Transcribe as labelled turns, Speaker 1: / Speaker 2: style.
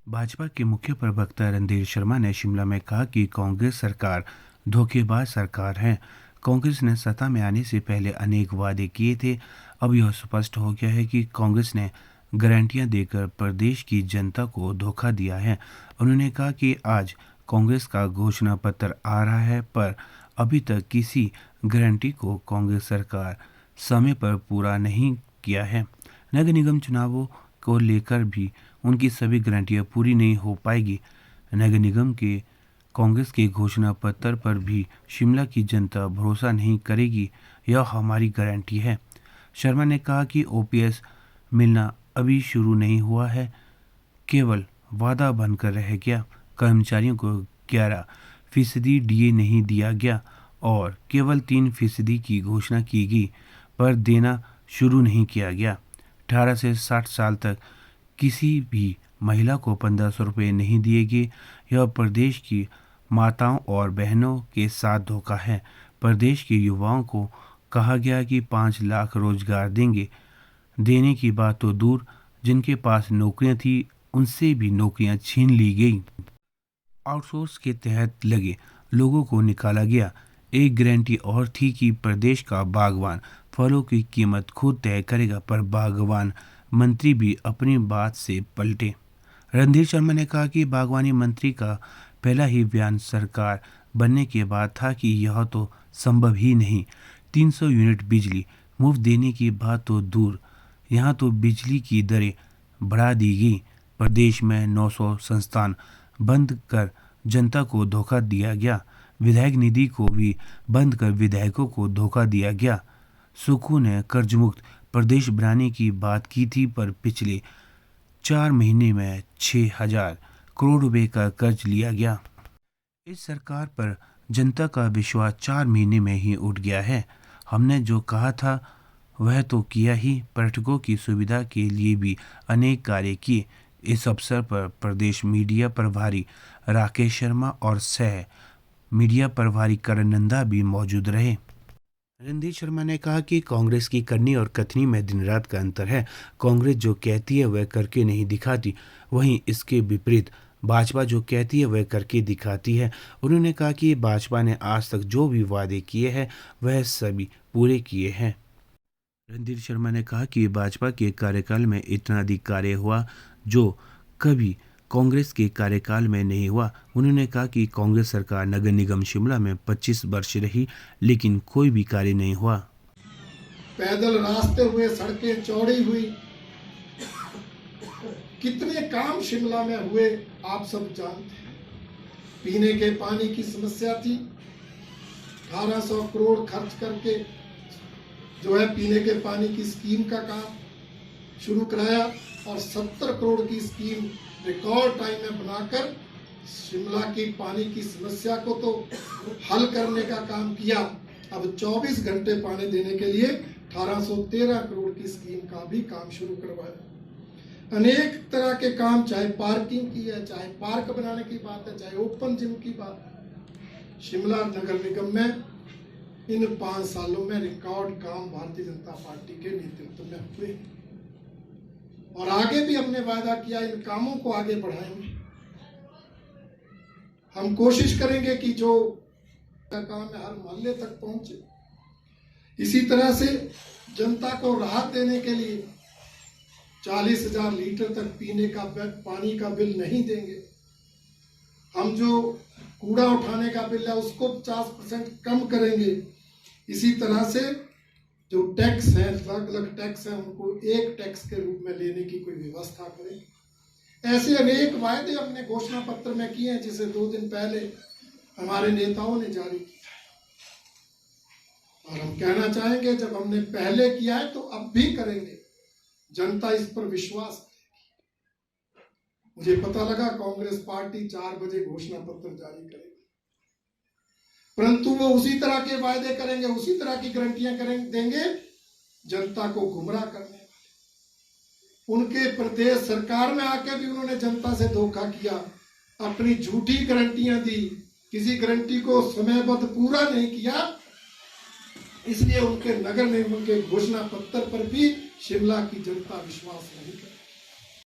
Speaker 1: भाजपा के मुख्य प्रवक्ता रणधीर शर्मा ने शिमला में कहा कि कांग्रेस सरकार धोखेबाज सरकार है। कांग्रेस ने सत्ता में आने से पहले अनेक वादे किए थे। अब यह स्पष्ट हो गया है कि कांग्रेस ने गारंटियां देकर प्रदेश की जनता को धोखा दिया है। उन्होंने कहा कि आज कांग्रेस का घोषणा पत्र आ रहा है, पर अभी तक किसी गारंटी को कांग्रेस सरकार समय पर पूरा नहीं किया है। नगर निगम चुनावों को लेकर भी उनकी सभी गारंटियां पूरी नहीं हो पाएगी। नगर निगम के कांग्रेस के घोषणा पत्र पर भी शिमला की जनता भरोसा नहीं करेगी, यह हमारी गारंटी है। शर्मा ने कहा कि ओपीएस मिलना अभी शुरू नहीं हुआ है, केवल वादा बनकर रह गया। कर्मचारियों को 11% डीए नहीं दिया गया और केवल 3% की घोषणा की गई, पर देना शुरू नहीं किया गया। 18 से 60 साल तक किसी भी महिला को 1500 रुपये नहीं दिए गए। यह प्रदेश की माताओं और बहनों के साथ धोखा है। प्रदेश के युवाओं को कहा गया कि 5 लाख रोजगार देंगे। देने की बात तो दूर, जिनके पास नौकरियां थी उनसे भी नौकरियां छीन ली गई। आउटसोर्स के तहत लगे लोगों को निकाला गया। एक गारंटी और थी कि प्रदेश का बागवान फलों की कीमत खुद तय करेगा, पर बागवान मंत्री भी अपनी बात से पलटे। रणधीर शर्मा ने कहा कि बागवानी मंत्री का पहला ही बयान सरकार बनने के बाद था कि यह तो संभव ही नहीं। 300 यूनिट बिजली मुफ्त देने की बात तो दूर, यहाँ तो बिजली की दरें बढ़ा दी गई। प्रदेश में 900 संस्थान बंद कर जनता को धोखा दिया गया। विधायक निधि को भी बंद कर विधायकों को धोखा दिया गया। सुक्खू ने कर्जमुक्त प्रदेश बनाने की बात की थी, पर पिछले 4 महीने में 6000 करोड़ रुपए का कर्ज लिया गया। इस सरकार पर जनता का विश्वास 4 महीने में ही उठ गया है। हमने जो कहा था वह तो किया ही। पर्यटकों की सुविधा के लिए भी अनेक कार्य किए। इस अवसर पर प्रदेश मीडिया प्रभारी राकेश शर्मा और सह मीडिया प्रभारी करण नंदा भी मौजूद रहे। रणधीर शर्मा ने कहा कि कांग्रेस की करनी और कथनी में दिन रात का अंतर है। कांग्रेस जो कहती है वह करके नहीं दिखाती, वहीं इसके विपरीत भाजपा जो कहती है वह करके दिखाती है। उन्होंने कहा कि भाजपा ने आज तक जो भी वादे किए हैं वह सभी पूरे किए हैं। रणधीर शर्मा ने कहा कि भाजपा के कार्यकाल में इतना अधिक कार्य हुआ जो कभी कांग्रेस के कार्यकाल में नहीं हुआ। उन्होंने कहा कि कांग्रेस सरकार नगर निगम शिमला में 25 वर्ष रही, लेकिन कोई भी कार्य नहीं हुआ।
Speaker 2: पैदल रास्ते हुए, सड़कें चौड़ी हुई, कितने काम शिमला में हुए आप सब जानते हैं। पीने के पानी की समस्या थी, 1800 करोड़ खर्च करके जो है पीने के पानी की स्कीम का काम शुरू कराया और 70 करोड़ की स्कीम रिकॉर्ड टाइम में बनाकर शिमला की पानी की समस्या को तो हल करने का काम किया। अब 24 घंटे पानी देने के लिए 1813 करोड़ की स्कीम का भी काम शुरू करवाया। अनेक तरह के काम, चाहे पार्किंग की है, चाहे पार्क बनाने की बात है, चाहे ओपन जिम की बात है, शिमला नगर निगम में इन 5 सालों में रिकॉर्ड काम भारतीय जनता पार्टी के नेतृत्व में हुए और आगे भी हमने वादा किया इन कामों को आगे बढ़ाएंगे। हम कोशिश करेंगे कि जो काम है हर मोहल्ले तक पहुंचे। इसी तरह से जनता को राहत देने के लिए 40,000 लीटर तक पीने का पानी का बिल नहीं देंगे। हम जो कूड़ा उठाने का बिल है उसको 50% कम करेंगे। इसी तरह से जो टैक्स है, अलग अलग टैक्स है, उनको एक टैक्स के रूप में लेने की कोई व्यवस्था करें। ऐसे अनेक वायदे हमने घोषणा पत्र में किए हैं, जिसे 2 दिन पहले हमारे नेताओं ने जारी किया है। और हम कहना चाहेंगे जब हमने पहले किया है तो अब भी करेंगे। जनता इस पर विश्वास करेगी। मुझे पता लगा कांग्रेस पार्टी 4 बजे घोषणा पत्र जारी करेगी, परंतु वो उसी तरह के वायदे करेंगे, उसी तरह की गारंटियां देंगे जनता को गुमराह करने वाले। उनके प्रदेश सरकार में आके भी उन्होंने जनता से धोखा किया, अपनी झूठी गारंटियां दी, किसी गारंटी को समयबद्ध पूरा नहीं किया। इसलिए उनके नगर निगम के घोषणा पत्र पर भी शिमला की जनता विश्वास नहीं करती।